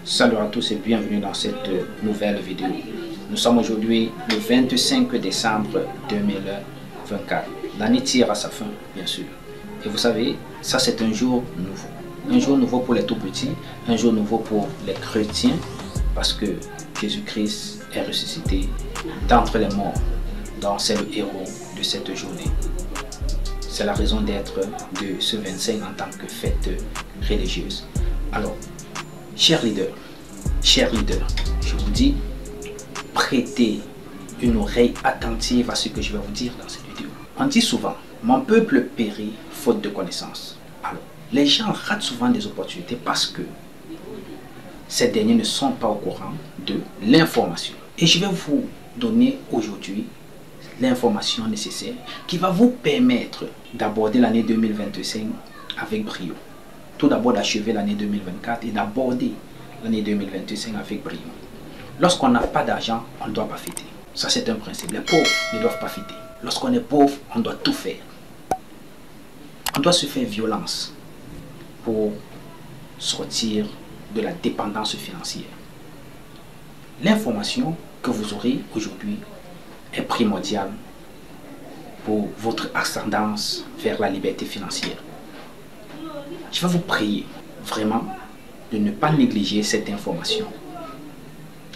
Salut à tous et bienvenue dans cette nouvelle vidéo. Nous sommes aujourd'hui le 25 décembre 2024. L'année tire à sa fin, bien sûr. Et vous savez, ça c'est un jour nouveau. Un jour nouveau pour les tout petits, un jour nouveau pour les chrétiens, parce que Jésus-Christ est ressuscité d'entre les morts. Donc c'est le héros de cette journée. C'est la raison d'être de ce 25 en tant que fête religieuse. Alors, chers leaders, je vous dis, prêtez une oreille attentive à ce que je vais vous dire dans cette vidéo. On dit souvent, mon peuple périt faute de connaissance. Alors, les gens ratent souvent des opportunités parce que ces derniers ne sont pas au courant de l'information. Et je vais vous donner aujourd'hui l'information nécessaire qui va vous permettre d'aborder l'année 2025 avec brio. Tout d'abord d'achever l'année 2024 et d'aborder l'année 2025 avec brio. Lorsqu'on n'a pas d'argent, on ne doit pas fêter. Ça c'est un principe. Les pauvres ne doivent pas fêter. Lorsqu'on est pauvre, on doit tout faire. On doit se faire violence pour sortir de la dépendance financière. L'information que vous aurez aujourd'hui est primordiale pour votre ascendance vers la liberté financière. Je vais vous prier vraiment de ne pas négliger cette information.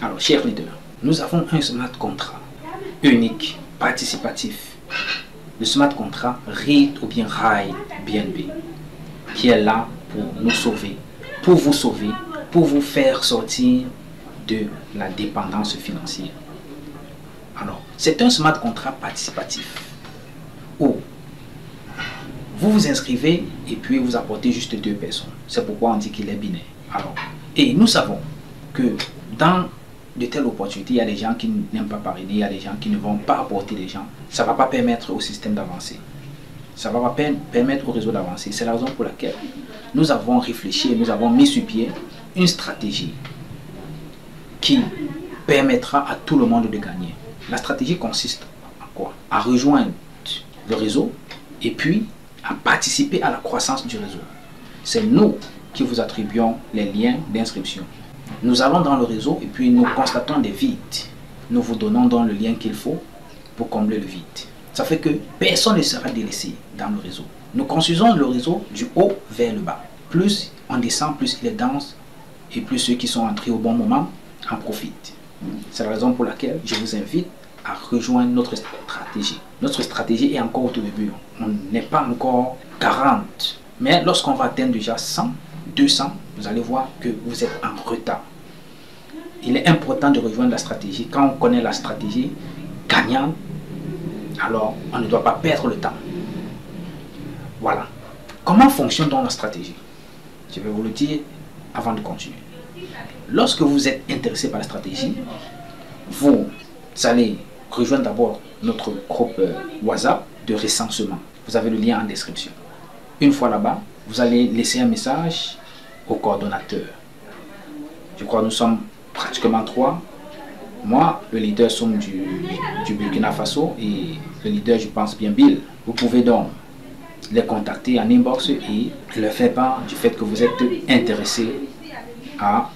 Alors, chers leaders, nous avons un smart contract unique, participatif. Le smart contract REIT ou bien RAI BNB qui est là pour nous sauver, pour vous faire sortir de la dépendance financière. Alors, c'est un smart contract participatif où vous vous inscrivez et puis vous apportez juste 2 personnes. C'est pourquoi on dit qu'il est binaire. Alors, et nous savons que dans de telles opportunités, il y a des gens qui n'aiment pas parrainer, il y a des gens qui ne vont pas apporter des gens. Ça ne va pas permettre au système d'avancer. Ça ne va pas permettre au réseau d'avancer. C'est la raison pour laquelle nous avons réfléchi et nous avons mis sur pied une stratégie qui permettra à tout le monde de gagner. La stratégie consiste en quoi? À rejoindre le réseau et puis à participer à la croissance du réseau. C'est nous qui vous attribuons les liens d'inscription. Nous allons dans le réseau et puis nous constatons des vides. Nous vous donnons donc le lien qu'il faut pour combler le vide. Ça fait que personne ne sera délaissé dans le réseau. Nous construisons le réseau du haut vers le bas. Plus on descend, plus il est dense et plus ceux qui sont entrés au bon moment en profitent. C'est la raison pour laquelle je vous invite à rejoindre notre stratégie. Notre stratégie est encore au tout début. On n'est pas encore 40. Mais lorsqu'on va atteindre déjà 100, 200, vous allez voir que vous êtes en retard. Il est important de rejoindre la stratégie. Quand on connaît la stratégie gagnante, alors on ne doit pas perdre le temps. Voilà. Comment fonctionne donc la stratégie? Je vais vous le dire avant de continuer. Lorsque vous êtes intéressé par la stratégie, vous allez rejoindre d'abord notre groupe WhatsApp de recensement. Vous avez le lien en description. Une fois là-bas, vous allez laisser un message au coordonnateur. Je crois que nous sommes pratiquement 3. Moi, le leader sommes du Burkina Faso et le leader, je pense bien Bill. Vous pouvez donc les contacter en inbox et leur faire part du fait que vous êtes intéressé à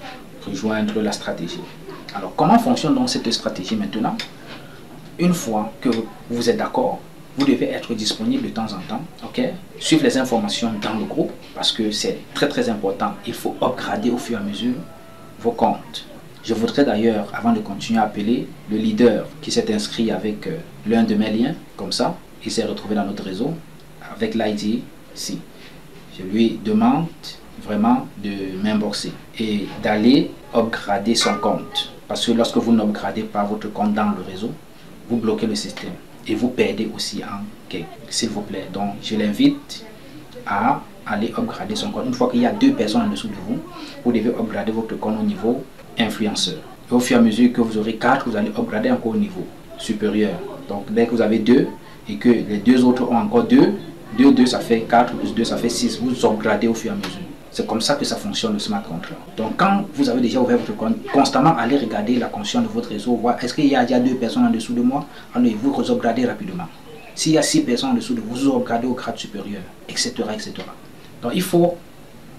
rejoindre la stratégie. Alors, comment fonctionne donc cette stratégie maintenant? Une fois que vous êtes d'accord, vous devez être disponible de temps en temps, ok? Suivre les informations dans le groupe parce que c'est très important. Il faut upgrader au fur et à mesure vos comptes. Je voudrais d'ailleurs, avant de continuer, appeler le leader qui s'est inscrit avec l'un de mes liens, comme ça, il s'est retrouvé dans notre réseau avec l'ID ici. Je lui demande vraiment de m'inboxer et d'aller upgrader son compte. Parce que lorsque vous n'upgradez pas votre compte dans le réseau, vous bloquez le système et vous perdez aussi en gain, s'il vous plaît. Donc, je l'invite à aller upgrader son compte. Une fois qu'il y a 2 personnes en dessous de vous, vous devez upgrader votre compte au niveau influenceur. Et au fur et à mesure que vous aurez 4, vous allez upgrader encore au niveau supérieur. Donc, dès que vous avez 2 et que les 2 autres ont encore 2, 2, ça fait 4, plus 2, ça fait 6. Vous upgradez au fur et à mesure. C'est comme ça que ça fonctionne le smart contract. Donc quand vous avez déjà ouvert votre compte, constamment allez regarder la condition de votre réseau, voir est-ce qu'il y a déjà 2 personnes en dessous de moi, alors vous upgradez rapidement. S'il y a 6 personnes en dessous de vous, vous upgradez au grade supérieur, etc. Donc il faut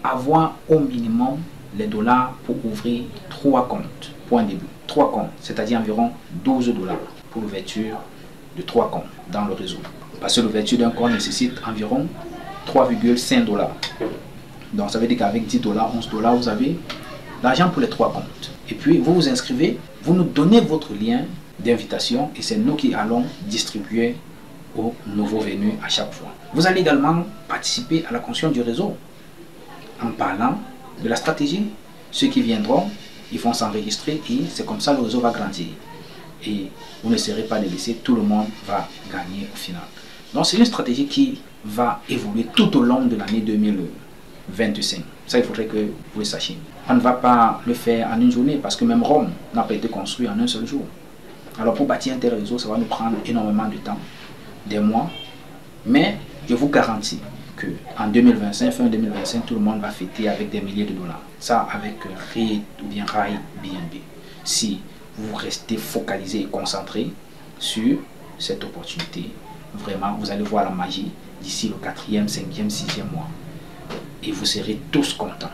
avoir au minimum les dollars pour ouvrir 3 comptes. Point début. 3 comptes, c'est-à-dire environ 12 dollars pour l'ouverture de 3 comptes dans le réseau. Parce que l'ouverture d'un compte nécessite environ 3,5 dollars. Donc ça veut dire qu'avec 10 dollars, 11 dollars, vous avez l'argent pour les 3 comptes. Et puis vous vous inscrivez, vous nous donnez votre lien d'invitation et c'est nous qui allons distribuer aux nouveaux venus à chaque fois. Vous allez également participer à la construction du réseau en parlant de la stratégie. Ceux qui viendront, ils vont s'enregistrer et c'est comme ça le réseau va grandir. Et vous ne serez pas délaissé, tout le monde va gagner au final. Donc c'est une stratégie qui va évoluer tout au long de l'année 2025. Ça, il faudrait que vous le sachiez. On ne va pas le faire en une journée parce que même Rome n'a pas été construit en un seul jour. Alors pour bâtir un tel réseau, ça va nous prendre énormément de temps, des mois. Mais je vous garantis qu'en 2025, fin 2025, tout le monde va fêter avec des milliers de dollars. Ça avec REIT ou bien RAI BNB. Si vous restez focalisé et concentré sur cette opportunité, vraiment, vous allez voir la magie d'ici le 4e, 5e, 6e mois. Et vous serez tous contents.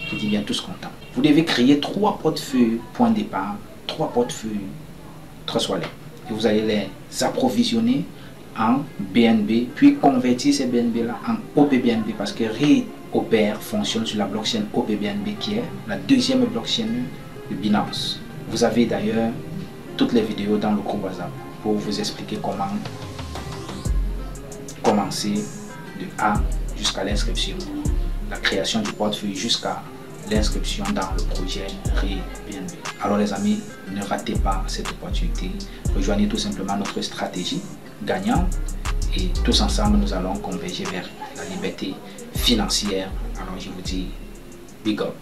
Je dis bien tous contents. Vous devez créer 3 portefeuilles point départ, 3 portefeuilles Trust Wallet. Et vous allez les approvisionner en BNB, puis convertir ces BNB là en OPBNB parce que REIT opère, fonctionne sur la blockchain OPBNB qui est la 2e blockchain de Binance. Vous avez d'ailleurs toutes les vidéos dans le groupe WhatsApp pour vous expliquer comment commencer de A jusqu'à l'inscription, la création du portefeuille jusqu'à l'inscription dans le projet REIT BNB. Alors les amis, ne ratez pas cette opportunité. Rejoignez tout simplement notre stratégie gagnante et tous ensemble nous allons converger vers la liberté financière. Alors je vous dis big up.